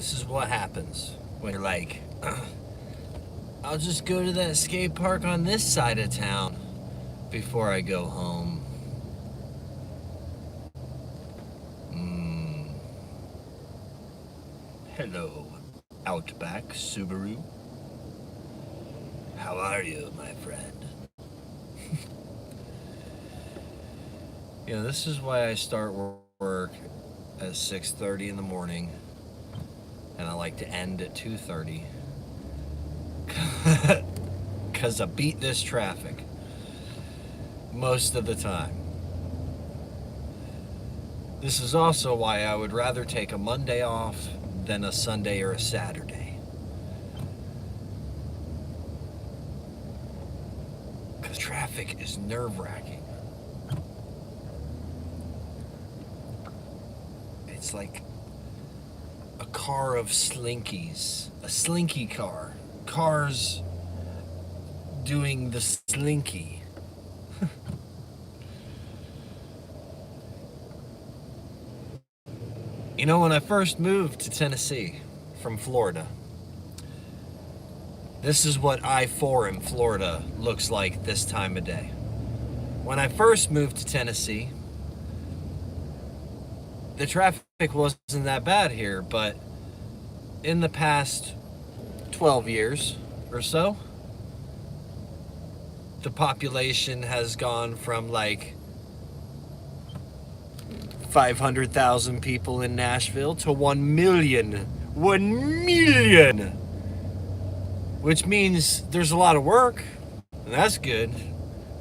This is what happens when you're like, I'll just go to that skate park on this side of town before I go home. Hello, Outback Subaru. How are you, my friend? This is why I start work at 6:30 in the morning, and I like to end at 2:30. Because I beat this traffic most of the time. This is also why I would rather take a Monday off than a Sunday or a Saturday. Because traffic is nerve-wracking. It's like a car of slinkies. A slinky car. Cars doing the slinky. When I first moved to Tennessee from Florida, this is what I-4 in Florida looks like this time of day. When I first moved to Tennessee, the traffic wasn't that bad here, but in the past 12 years or so, the population has gone from like 500,000 people in Nashville to 1 million. 1 million! Which means there's a lot of work, and that's good.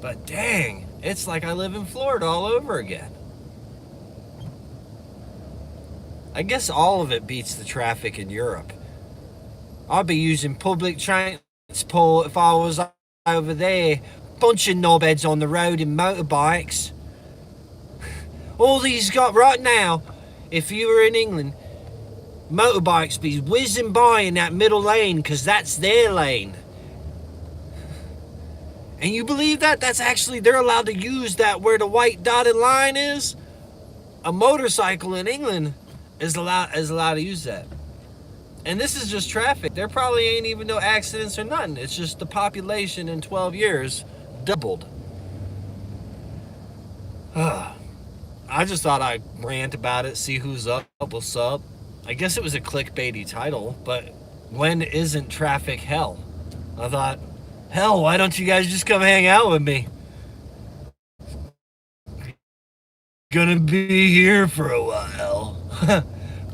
But dang, it's like I live in Florida all over again. I guess all of it beats the traffic in Europe. I'd be using public transport if I was over there. Bunch of knobheads on the road in motorbikes. All these got right now, if you were in England, motorbikes be whizzing by in that middle lane because that's their lane. And you believe that? That's actually, they're allowed to use that where the white dotted line is. A motorcycle in England is allowed to use that. And this is just traffic. There probably ain't even no accidents or nothing. It's just the population in 12 years doubled. I just thought I'd rant about it, see who's up, what's up. I guess it was a clickbaity title, but when isn't traffic hell? I thought, hell, why don't you guys just come hang out with me? Gonna be here for a while.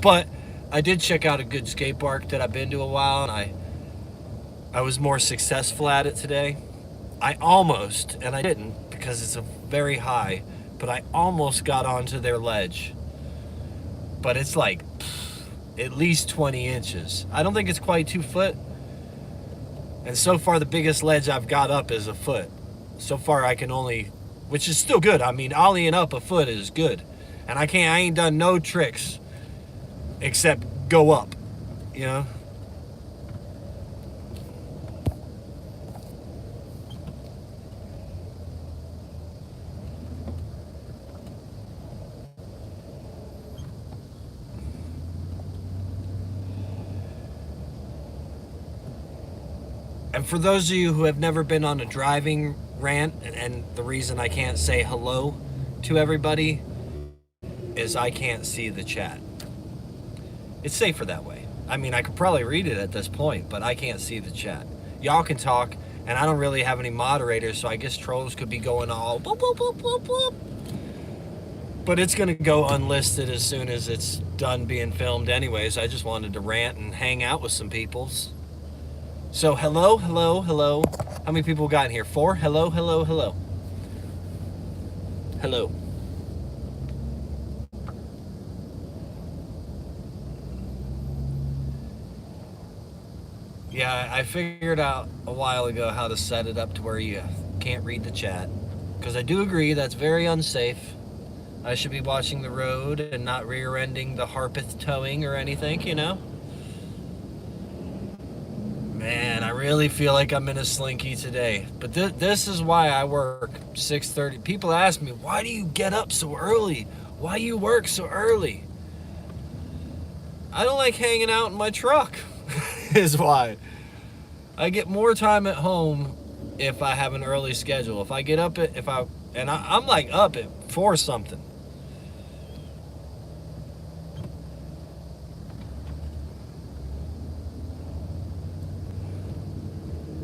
But I did check out a good skate park that I've been to a while, and I was more successful at it today. I almost, and I didn't because it's a very high, but I almost got onto their ledge. But it's like at least 20 inches. I don't think it's quite 2 foot. And so far the biggest ledge I've got up is a foot. So far I can only, which is still good. I mean, ollieing up a foot is good. And I ain't done no tricks except go up, And for those of you who have never been on a driving rant, and the reason I can't say hello to everybody is I can't see the chat. It's safer that way. I mean, I could probably read it at this point, but I can't see the chat. Y'all can talk, and I don't really have any moderators, so I guess trolls could be going all boop, boop, boop, boop, boop. But it's going to go unlisted as soon as it's done being filmed anyways. I just wanted to rant and hang out with some peoples. So hello, hello, hello. How many people got in here? 4? Hello, hello, hello. Hello. Yeah, I figured out a while ago how to set it up to where you can't read the chat. Because I do agree that's very unsafe. I should be watching the road and not rear-ending the Harpeth towing or anything, Man, I really feel like I'm in a slinky today. But this is why I work 6:30. People ask me, why do you get up so early? Why do you work so early? I don't like hanging out in my truck, is why. I get more time at home if I have an early schedule. If I get up at, I'm like up at 4 something.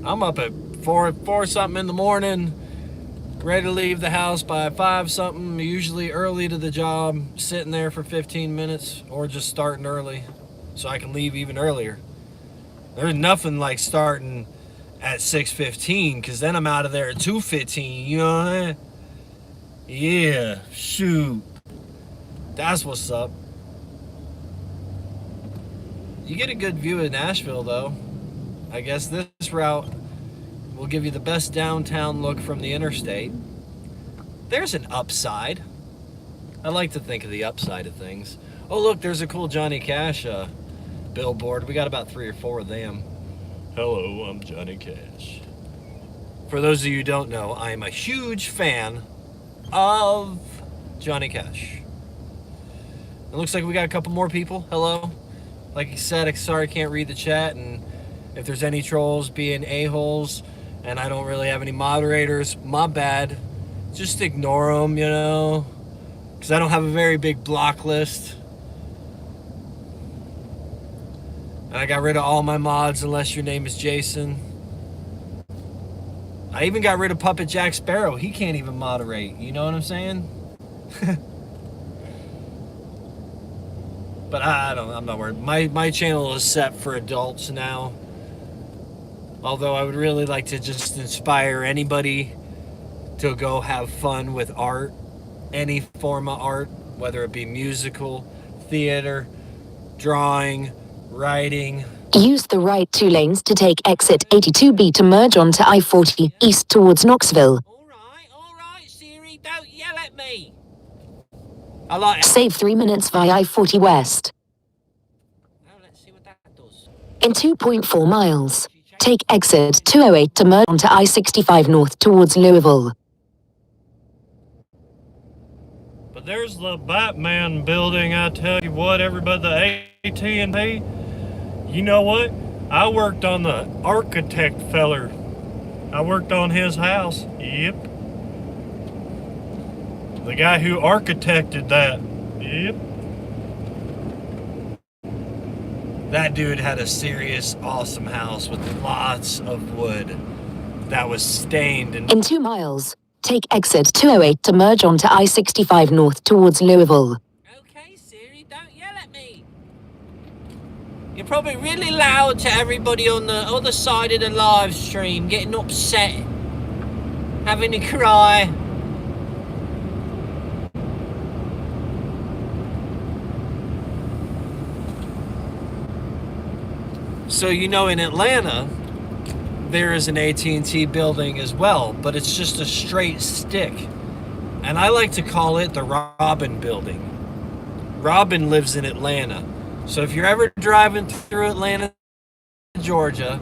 I'm up at 4 something in the morning, ready to leave the house by 5 something, usually early to the job, sitting there for 15 minutes or just starting early so I can leave even earlier. There's nothing like starting at 6:15 because then I'm out of there at 2:15, you know what I mean? Yeah, shoot. That's what's up. You get a good view of Nashville though. I guess this route will give you the best downtown look from the interstate. There's an upside. I like to think of the upside of things. Oh look, there's a cool Johnny Cash billboard. We got about 3 or 4 of them. Hello, I'm Johnny Cash. For those of you who don't know, I am a huge fan of Johnny Cash. It looks like we got a couple more people. Hello. Like I said, sorry I can't read the chat, and if there's any trolls being a-holes and I don't really have any moderators, my bad. Just ignore them, you know, because I don't have a very big block list. And I got rid of all my mods unless your name is Jason. I even got rid of Puppet Jack Sparrow. He can't even moderate. You know what I'm saying? But I'm not worried. My channel is set for adults now. Although I would really like to just inspire anybody to go have fun with art. Any form of art, whether it be musical, theater, drawing, writing. Use the right 2 lanes to take exit 82B to merge onto I-40 east towards Knoxville. All right, Siri, don't yell at me. I like it. Save 3 minutes via I-40 west. Now let's see what that does. In 2.4 miles, take exit 208 to merge onto I-65 north towards Louisville. But there's the Batman building, I tell you what, everybody, the AT&T. You know what? I worked on the architect feller. I worked on his house. Yep. The guy who architected that. Yep. That dude had a serious, awesome house with lots of wood that was stained. In 2 miles, take exit 208 to merge onto I-65 north towards Louisville. Okay, Siri, don't yell at me. You're probably really loud to everybody on the other side of the live stream, getting upset, having a cry. So you know, in Atlanta, there is an AT&T building as well, but it's just a straight stick. And I like to call it the Robin building. Robin lives in Atlanta. So if you're ever driving through Atlanta, Georgia,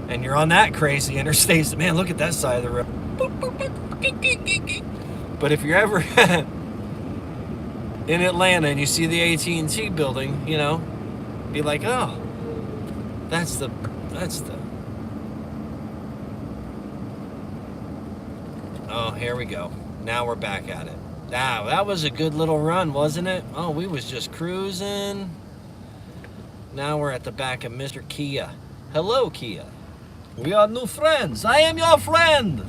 and you're on that crazy interstate, man, look at that side of the road. But if you're ever in Atlanta and you see the AT&T building, you know, be like, oh, that's the oh, here we go. Now we're back at it. Now, that was a good little run, wasn't it? Oh, we was just cruising. Now we're at the back of Mr. Kia. Hello, Kia. We are new friends. I am your friend.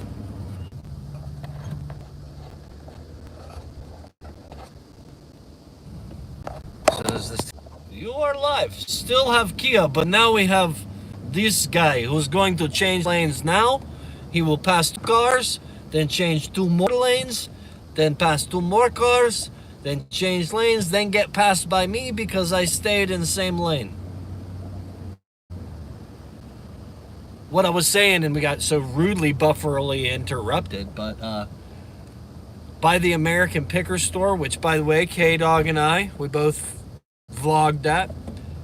So does this... You are live. Still have Kia, but now we have this guy who's going to change lanes now. He will pass 2 cars, then change 2 more lanes, then pass 2 more cars, then change lanes, then get passed by me because I stayed in the same lane. What I was saying, and we got so rudely bufferly interrupted, but by the American Picker Store, which, by the way, K-Dog and I, we both vlogged that.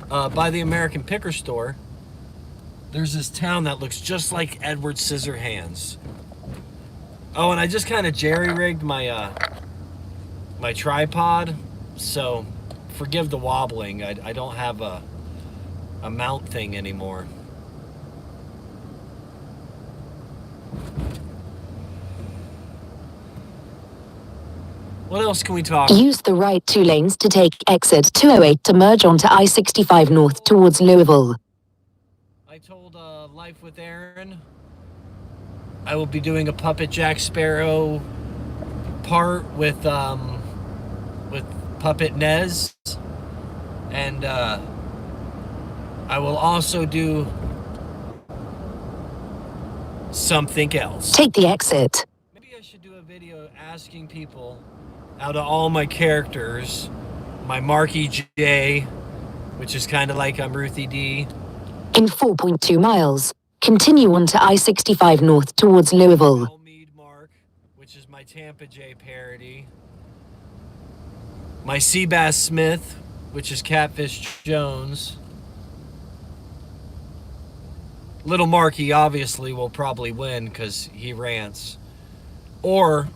By the American Picker Store, there's this town that looks just like Edward Scissorhands. Oh, and I just kind of jerry-rigged my my tripod, so forgive the wobbling. I don't have a mount thing anymore. What else can we talk? Use the right 2 lanes to take exit 208 to merge onto I-65 north towards Louisville. I told Life with Aaron I will be doing a Puppet Jack Sparrow part with Puppet Nez, and I will also do something else. Take the exit. Maybe I should do a video asking people, out of all my characters, my Marky J, which is kind of like I'm Ruthie D. In 4.2 miles, continue on to I-65 north towards Louisville. Mead Mark, which is my Tampa J parody. My Seabass Smith, which is Catfish Jones. Little Marky obviously will probably win because he rants. Or,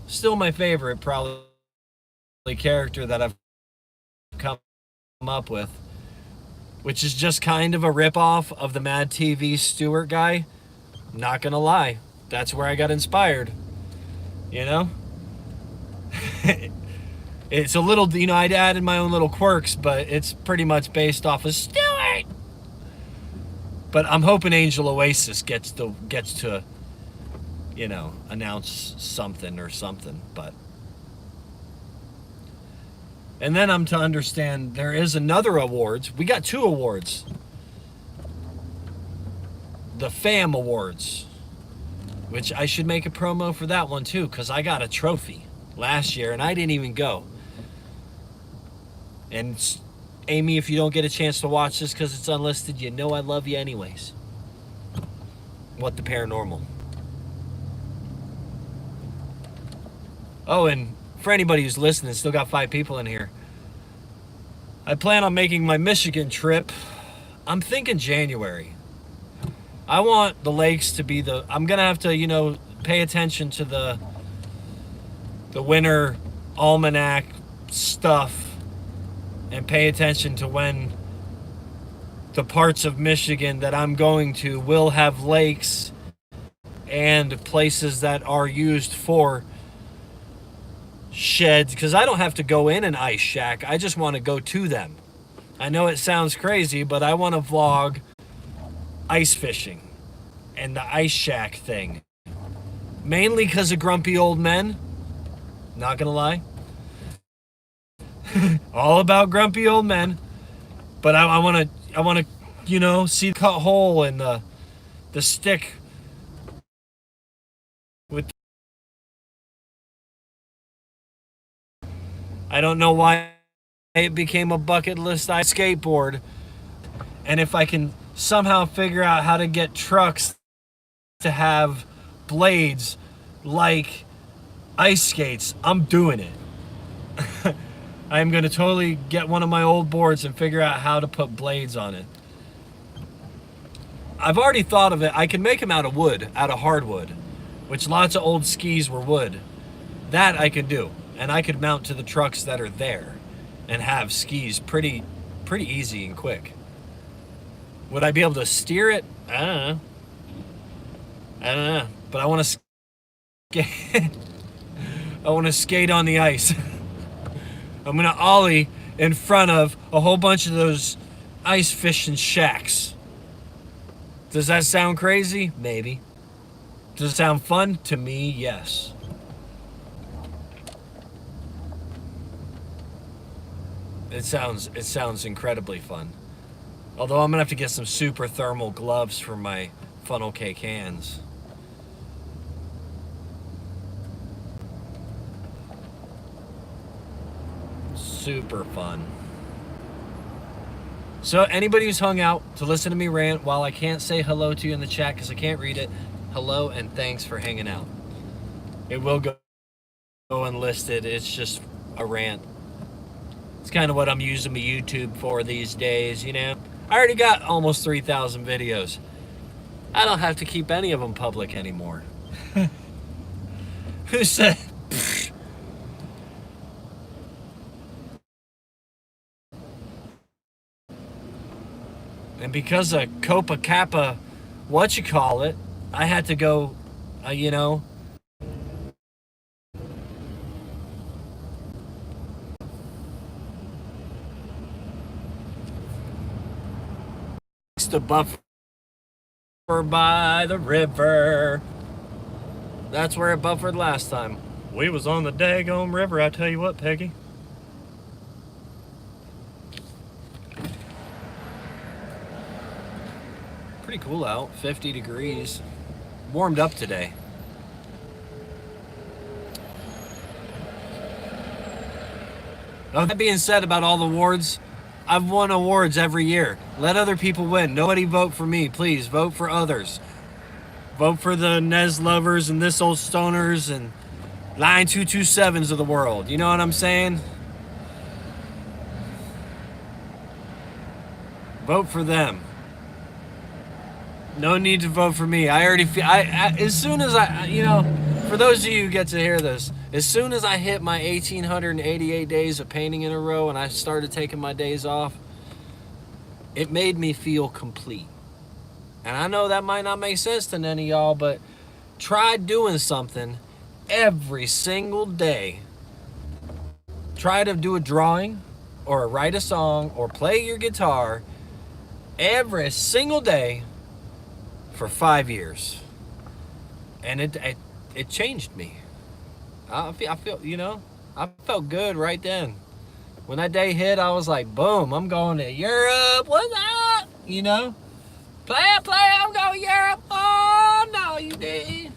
still my favorite, probably character that I've come up with, which is just kind of a ripoff of the Mad TV Stewart guy. Not gonna lie, that's where I got inspired. You know? It's a little, you know, I'd added my own little quirks, but it's pretty much based off of Stewart. But I'm hoping Angel Oasis gets to, you know, announce something or something, but. And then I'm to understand there is another awards. We got 2 awards. The FAM Awards, which I should make a promo for that one too, because I got a trophy last year and I didn't even go. And Amy, if you don't get a chance to watch this because it's unlisted, you know I love you anyways. What the Paranormal. Oh, and for anybody who's listening, still got 5 people in here. I plan on making my Michigan trip. I'm thinking January. I want the lakes to be I'm going to have to, you know, pay attention to the winter almanac stuff and pay attention to when the parts of Michigan that I'm going to will have lakes and places that are used for sheds, because I don't have to go in an ice shack. I just want to go to them. I know it sounds crazy, but I want to vlog ice fishing and the ice shack thing. Mainly because of grumpy old men. Not gonna lie. All about grumpy old men. But I want to, you know, see the cut hole and the stick with. I don't know why it became a bucket list skateboard. And if I can somehow figure out how to get trucks to have blades like ice skates, I'm doing it. I'm going to totally get one of my old boards and figure out how to put blades on it. I've already thought of it. I can make them out of wood, out of hardwood, which lots of old skis were wood. That I could do. And I could mount to the trucks that are there and have skis pretty easy and quick. Would I be able to steer it? I don't know. But I want to skate. I want to skate on the ice. I'm going to ollie in front of a whole bunch of those ice fishing shacks. Does that sound crazy? Maybe. Does it sound fun? To me, yes. It sounds incredibly fun. Although I'm going to have to get some super thermal gloves for my funnel cake hands. Super fun. So anybody who's hung out to listen to me rant while I can't say hello to you in the chat because I can't read it, hello and thanks for hanging out. It will go unlisted. It's just a rant. It's kind of what I'm using my YouTube for these days, you know. I already got almost 3,000 videos. I don't have to keep any of them public anymore. Who said? because of Copa Kappa, I had to go, you know, to buffer by the river. That's where it buffered last time. We was on the daggone river, I tell you what, Peggy. Pretty cool out, 50 degrees. Warmed up today. Now, that being said about all the awards, I've won awards every year. Let other people win. Nobody vote for me, please. Vote for others. Vote for the Nez lovers and this old stoners and Line 227s of the world. You know what I'm saying? Vote for them. No need to vote for me. I already feel. As soon as for those of you who get to hear this, as soon as I hit my 1,888 days of painting in a row and I started taking my days off, it made me feel complete. And I know that might not make sense to any of y'all, but try doing something every single day. Try to do a drawing or write a song or play your guitar every single day for 5 years. And it changed me. I feel, I felt good right then. When that day hit, I was like, boom, I'm going to Europe. What's up? Play, I'm going to Europe. Oh, no, you did.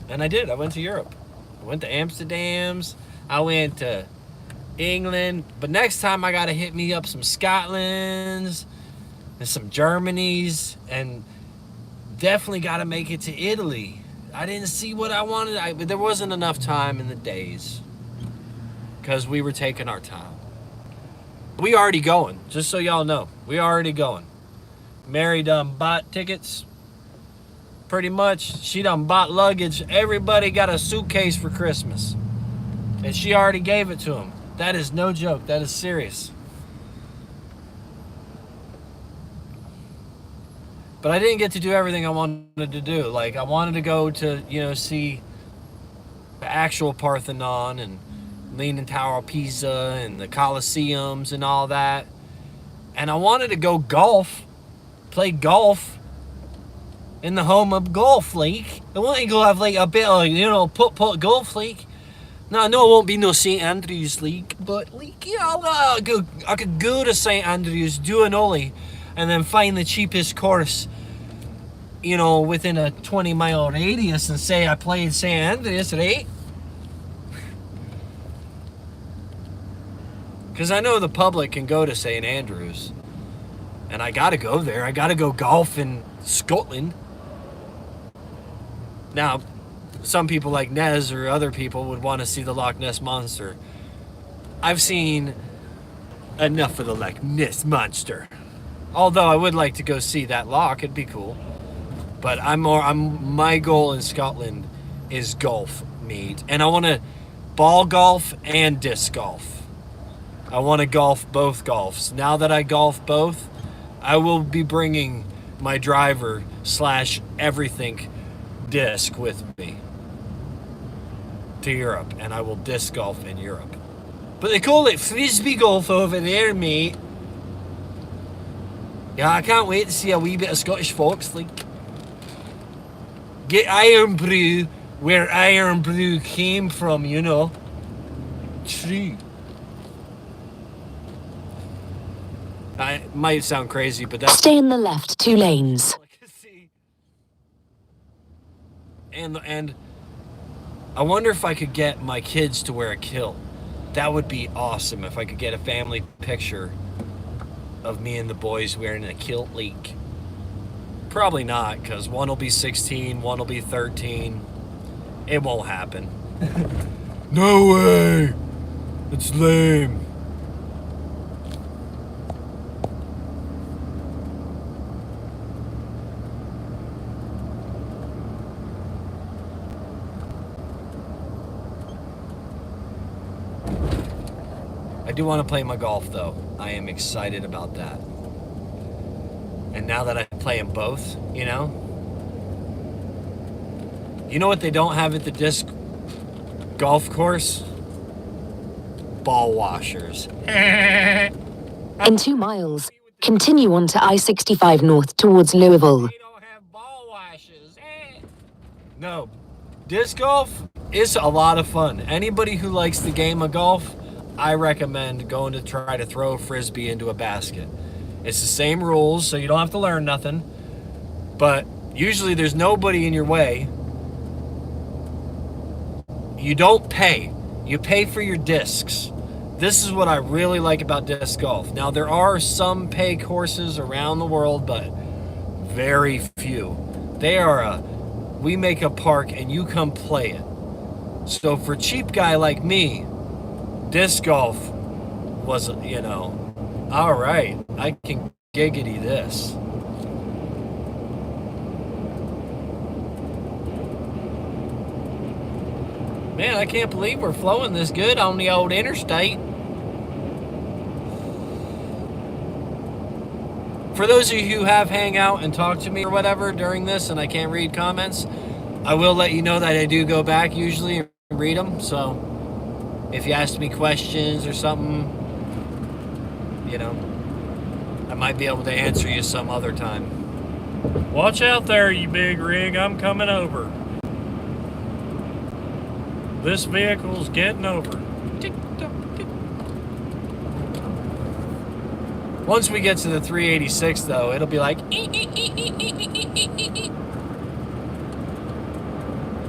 And I did. I went to Europe. I went to Amsterdam's. I went to England. But next time I got to hit me up some Scotland's and some Germany's. And definitely got to make it to Italy. I didn't see what I wanted. But there wasn't enough time in the days. Because we were taking our time. We already going, just so y'all know. We already going. Mary done bought tickets. Pretty much, she done bought luggage. Everybody got a suitcase for Christmas. And she already gave it to them. That is no joke. That is serious. But I didn't get to do everything I wanted to do. Like, I wanted to go to, see the actual Parthenon and Leaning Tower of Pisa and the Colosseums and all that. And I wanted to go play golf in the home of Golf League. I want to go have like a bit of, put Golf League. Now, I know it won't be no St. Andrews League, but I could go to St. Andrews, do an ollie, and then find the cheapest course, within a 20-mile radius and say I played St. Andrews, right? Because I know the public can go to St. Andrews. And I got to go there. I got to go golf in Scotland. Now, some people like Nez or other people would want to see the Loch Ness Monster. I've seen enough of the Loch Ness Monster. Although I would like to go see that loch. It'd be cool. But my goal in Scotland is golf meet. And I want to ball golf and disc golf. I want to golf both golfs. Now that I golf both, I will be bringing my driver / everything disc with me to Europe, and I will disc golf in Europe. But they call it frisbee golf over there, mate. Yeah, I can't wait to see a wee bit of Scottish fox. Get Iron Brew where Iron Brew came from, True. I might sound crazy, but that's... Stay in the left 2 lanes. And I wonder if I could get my kids to wear a kilt. That would be awesome if I could get a family picture of me and the boys wearing a kilt leak. Probably not, because one will be 16, one will be 13. It won't happen. No way! It's lame. I do want to play my golf, though. I am excited about that. And now that I play them both, you know what they don't have at the disc golf course? Ball washers. In 2 miles, continue on to I-65 north towards Louisville. They don't have ball washers. No, disc golf is a lot of fun. Anybody who likes the game of golf, I recommend going to try to throw a frisbee into a basket. It's the same rules, so you don't have to learn nothing. But usually there's nobody in your way. You don't pay. You pay for your discs. This is what I really like about disc golf. Now, there are some pay courses around the world, but very few. We make a park and you come play it. So for a cheap guy like me, disc golf was, all right, I can giggity this. Man, I can't believe we're flowing this good on the old interstate. For those of you who have hang out and talk to me or whatever during this and I can't read comments, I will let you know that I do go back usually and read them. So if you ask me questions or something, I might be able to answer you some other time. Watch out there, you big rig. I'm coming over. This vehicle's getting over. Once we get to the 386, though, it'll be like...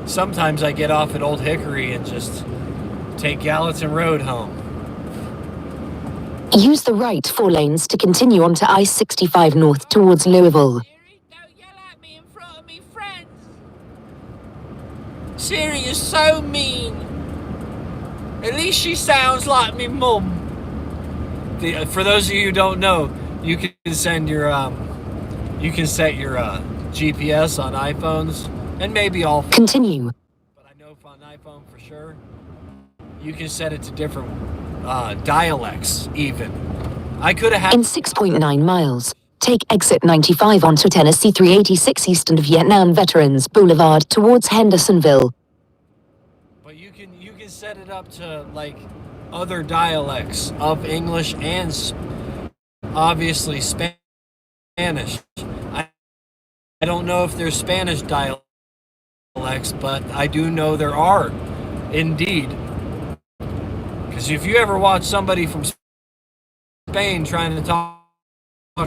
Sometimes I get off at Old Hickory and just take Gallatin Road home. Use the right 4 lanes to continue on to I-65 north towards Louisville. Don't yell at me in front of me friends. Siri is so mean. At least she sounds like me mum. For those of you who don't know, you can send your you can set your GPS on iPhones and maybe all. Continue. But I know on iPhone for sure, you can set it to different dialects even. I could have had. In 6.9 miles, take exit 95 onto Tennessee 386 east of Vietnam Veterans Boulevard towards Hendersonville. But you can set it up to like other dialects of English and obviously Spanish. I don't know if there's Spanish dialects, but I do know there are indeed. Because if you ever watch somebody from Spain trying to talk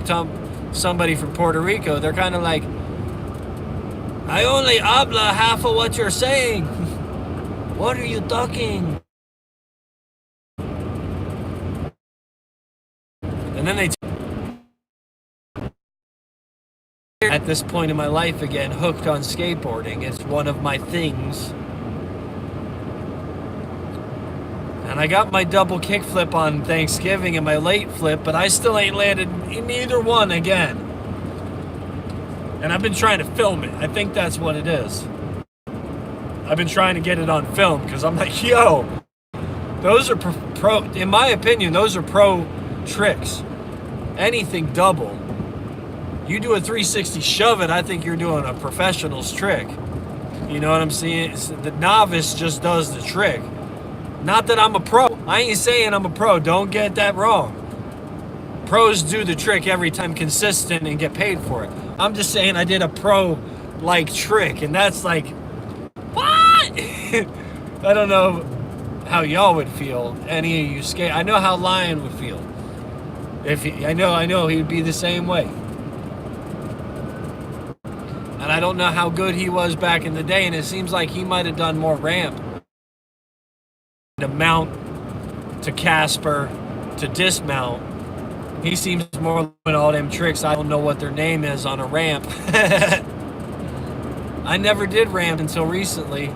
to somebody from Puerto Rico, they're kind of like, I only habla half of what you're saying. What are you talking? And then they at this point in my life again, hooked on skateboarding. It's one of my things. And I got my double kickflip on Thanksgiving and my late flip, but I still ain't landed in either one again. And I've been trying to film it. I think that's what it is. I've been trying to get it on film because I'm like, yo, those are pro, in my opinion, those are pro tricks. Anything double. You do a 360 shove it, I think you're doing a professional's trick. You know what I'm saying? The novice just does the trick. Not that I'm a pro. I ain't saying I'm a pro. Don't get that wrong. Pros do the trick every time consistent and get paid for it. I'm just saying I did a pro-like trick, and that's like, what? I don't know how y'all would feel. Any of you skate. I know how Lion would feel. I know he would be the same way. And I don't know how good he was back in the day, and it seems like he might have done more ramp. To mount, to Casper, to dismount. He seems more doing all them tricks. I don't know what their name is on a ramp. I never did ramp until recently.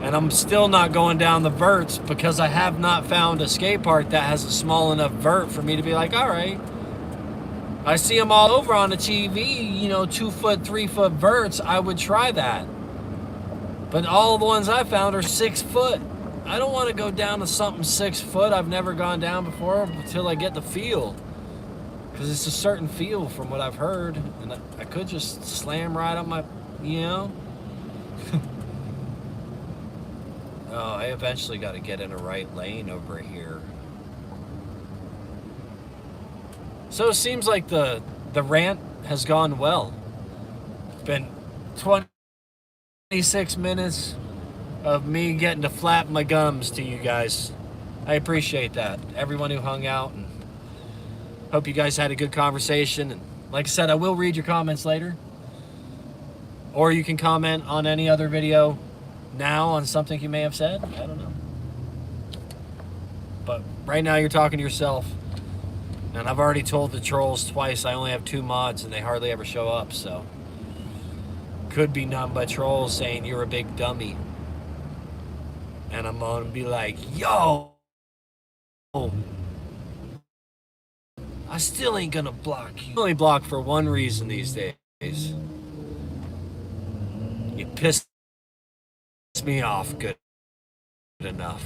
And I'm still not going down the verts because I have not found a skate park that has a small enough vert for me to be like, all right. I see them all over on the TV, 2 foot, 3 foot verts. I would try that. But all the ones I found are 6 foot. I don't want to go down to something 6 foot I've never gone down before until I get the feel. Because it's a certain feel from what I've heard. And I could just slam right on my, you know? Oh, I eventually got to get in a right lane over here. So it seems like the rant has gone well. It's been 26 minutes of me getting to flap my gums to you guys. I appreciate that. Everyone who hung out, and hope you guys had a good conversation. And like I said, I will read your comments later. Or you can comment on any other video now on something you may have said. I don't know. But right now you're talking to yourself. And I've already told the trolls twice I only have 2 mods and they hardly ever show up, so. Could be none but trolls saying you're a big dummy. And I'm gonna be like, yo! I still ain't gonna block you. I only block for one reason these days. You piss me off good enough.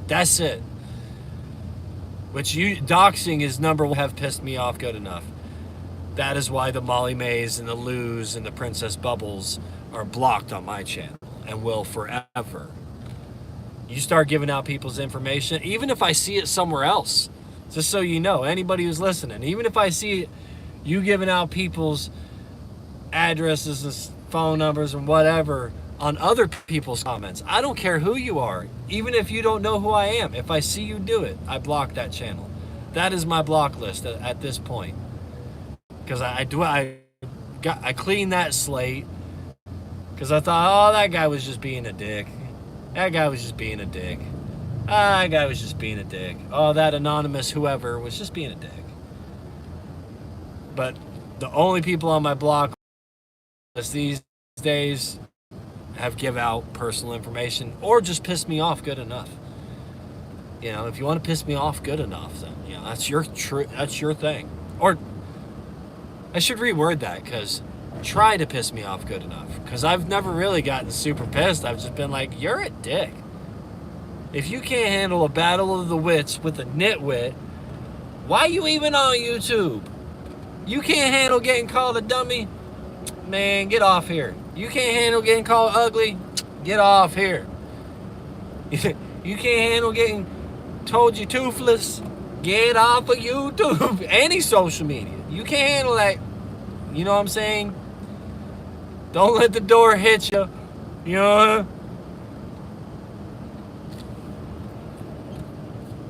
That's it. Which doxing is number one. Have pissed me off good enough. That is why the Molly Mays and the Lous and the Princess Bubbles are blocked on my channel and will forever. You start giving out people's information, even if I see it somewhere else, just so you know, anybody who's listening, even if I see you giving out people's addresses and phone numbers and whatever on other people's comments, I don't care who you are, even if you don't know who I am. If I see you do it, I block that channel. That is my block list at this point. Because I cleaned that slate because I thought, oh, that guy was just being a dick. That guy was just being a dick. That guy was just being a dick. Oh, that anonymous whoever was just being a dick. But the only people on my block list these days have give out personal information or just piss me off good enough. You know, if you want to piss me off good enough, then you know that's your thing. Or I should reword that, because try to piss me off good enough, because I've never really gotten super pissed. I've just been like, you're a dick. If you can't handle a battle of the wits with a nitwit, why you even on YouTube? You can't handle getting called a dummy? Man, get off here. You can't handle getting called ugly? Get off here. You can't handle getting told you toothless? Get off of YouTube. Any social media. You can't handle that. You know what I'm saying? Don't let the door hit you. You know?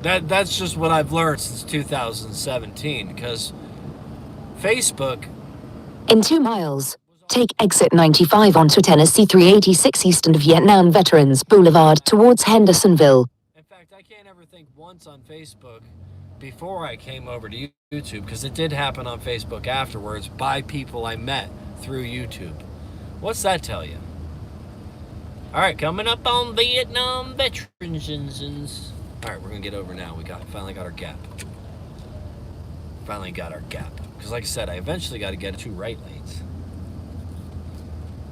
That's just what I've learned since 2017, because Facebook... In 2 miles, take exit 95 onto Tennessee 386 east of Vietnam Veterans Boulevard towards Hendersonville. In fact, I can't ever think once on Facebook before I came over to YouTube, because it did happen on Facebook afterwards by people I met through YouTube. What's that tell you? All right, coming up on Vietnam Veterans. All right, we're gonna get over now. We finally got our gap. Finally got our gap. Because like I said, I eventually got to get 2 right lanes.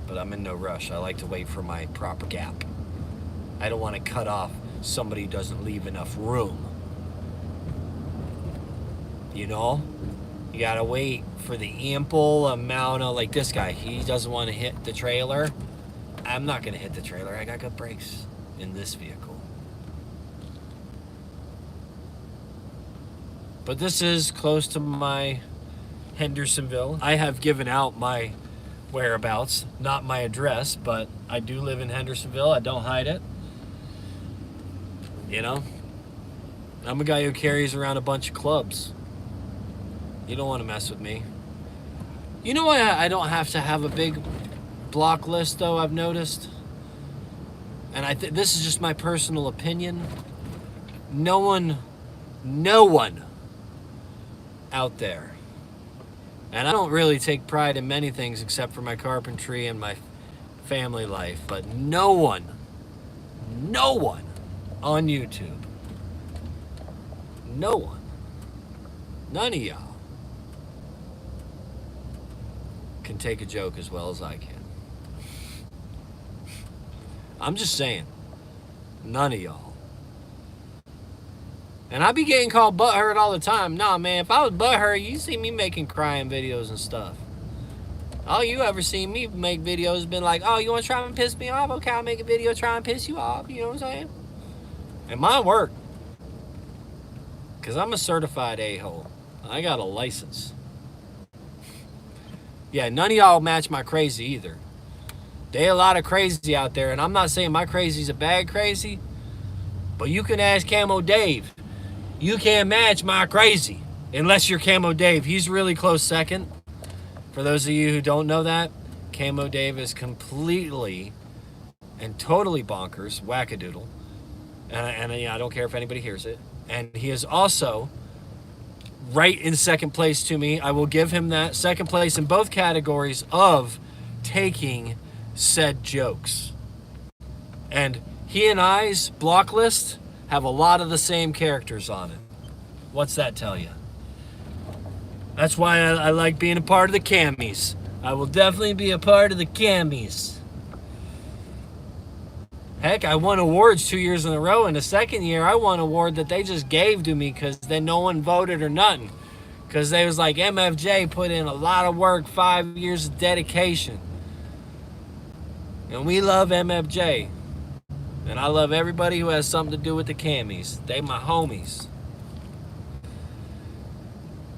But I'm in no rush. I like to wait for my proper gap. I don't want to cut off somebody who doesn't leave enough room. You know? You gotta wait for the ample amount of, like this guy, he doesn't want to hit the trailer. I'm not gonna hit the trailer. I got good brakes in this vehicle. But this is close to my Hendersonville. I have given out my whereabouts, not my address, but I do live in Hendersonville. I don't hide it. You know? I'm a guy who carries around a bunch of clubs. You don't want to mess with me. You know why I don't have to have a big block list, though, I've noticed? And this is just my personal opinion. No one out there. And I don't really take pride in many things except for my carpentry and my family life, but no one on YouTube, no one, none of y'all can take a joke as well as I can. I'm just saying. None of y'all. And I be getting called butthurt all the time. Nah, man, if I was butthurt, you see me making crying videos and stuff. All you ever seen me make videos has been like, oh, you want to try and piss me off? Okay, I'll make a video try and piss you off. You know what I'm saying? And mine work. Because I'm a certified a-hole. I got a license. Yeah, none of y'all match my crazy either. There a lot of crazy out there, and I'm not saying my crazy's a bad crazy, but you can ask Camo Dave. You can't match my crazy unless you're Camo Dave. He's really close second. For those of you who don't know that, Camo Dave is completely and totally bonkers, wackadoodle. And I don't care if anybody hears it. And he is also right in second place to me. I will give him that second place in both categories of taking said jokes. And he and I's block list have a lot of the same characters on it. What's that tell you? That's why I like being a part of the Cammies. I will definitely be a part of the Cammies. Heck, I won awards 2 years in a row, and the second year I won an award that they just gave to me because then no one voted or nothing. Because they was like, MFJ put in a lot of work, 5 years of dedication. And we love MFJ. And I love everybody who has something to do with the Cammies. They my homies.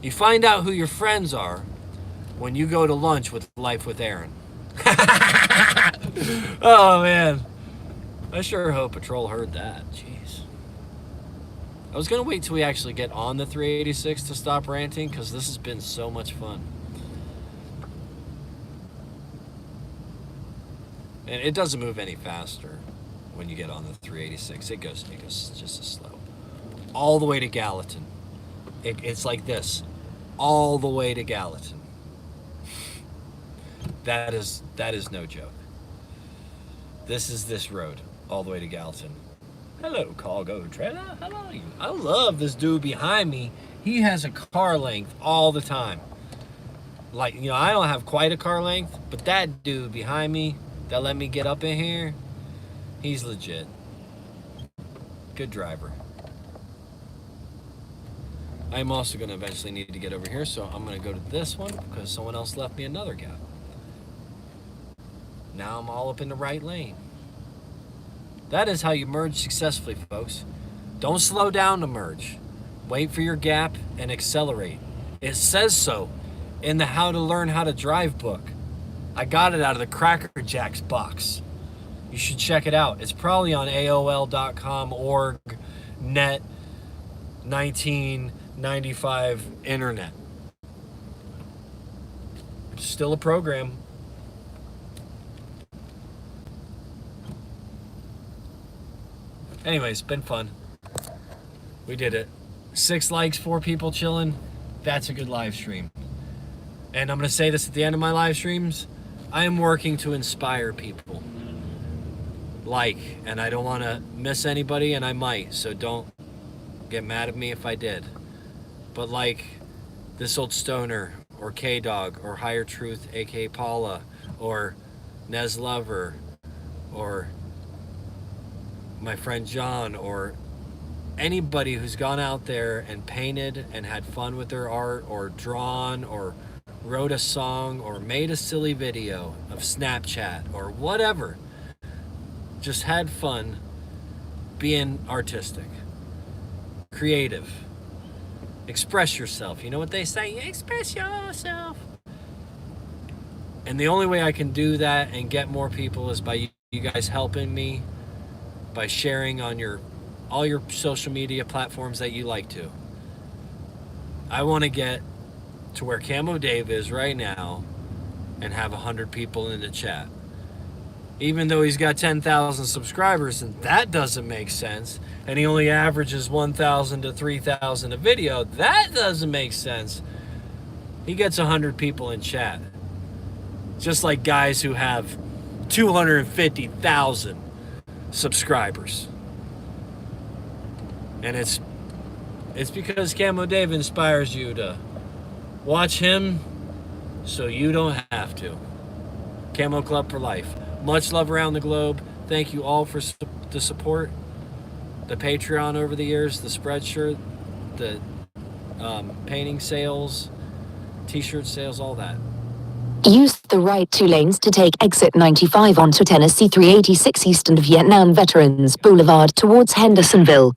You find out who your friends are when you go to lunch with Life with Aaron. Oh, man. I sure hope Patrol heard that. Jeez. I was going to wait till we actually get on the 386 to stop ranting, because this has been so much fun. And it doesn't move any faster when you get on the 386. It goes just as slow. All the way to Gallatin. It's like this. All the way to Gallatin. That is no joke. This is this road. All the way to Gallatin. Hello, cargo trailer. How are you? I love this dude behind me. He has a car length all the time. Like, you know, I don't have quite a car length, but that dude behind me that let me get up in here, he's legit. Good driver. I'm also going to eventually need to get over here, so I'm going to go to this one because someone else left me another gap. Now I'm all up in the right lane. That is how you merge successfully, folks. Don't slow down to merge. Wait for your gap and accelerate. It says so in the How to Learn How to Drive book. I got it out of the Cracker Jacks box. You should check it out. It's probably on AOL.com org net 1995 internet. Still a program. Anyways, been fun. We did it. 6 likes, 4 people chilling. That's a good live stream. And I'm going to say this at the end of my live streams. I am working to inspire people. And I don't want to miss anybody, and I might, so don't get mad at me if I did. But like This Old Stoner, or K-Dog, or Higher Truth, aka Paula, or Nez Lover, or my friend John, or anybody who's gone out there and painted and had fun with their art, or drawn, or wrote a song, or made a silly video of Snapchat, or whatever. Just had fun being artistic, creative. Express yourself. You know what they say? Express yourself. And the only way I can do that and get more people is by you guys helping me, by sharing on all your social media platforms that you like to. I want to get to where Camo Dave is right now and have 100 people in the chat. Even though he's got 10,000 subscribers, and that doesn't make sense, and he only averages 1,000 to 3,000 a video, that doesn't make sense. He gets 100 people in chat. Just like guys who have 250,000 subscribers. And it's because Camo Dave inspires you to watch him so you don't have to. Camo Club for life. Much love around the globe. Thank you all for the support, the Patreon over the years, the Spreadshirt, the painting sales, t-shirt sales, all that. Use the right 2 lanes to take exit 95 onto Tennessee 386 east and Vietnam Veterans Boulevard towards Hendersonville.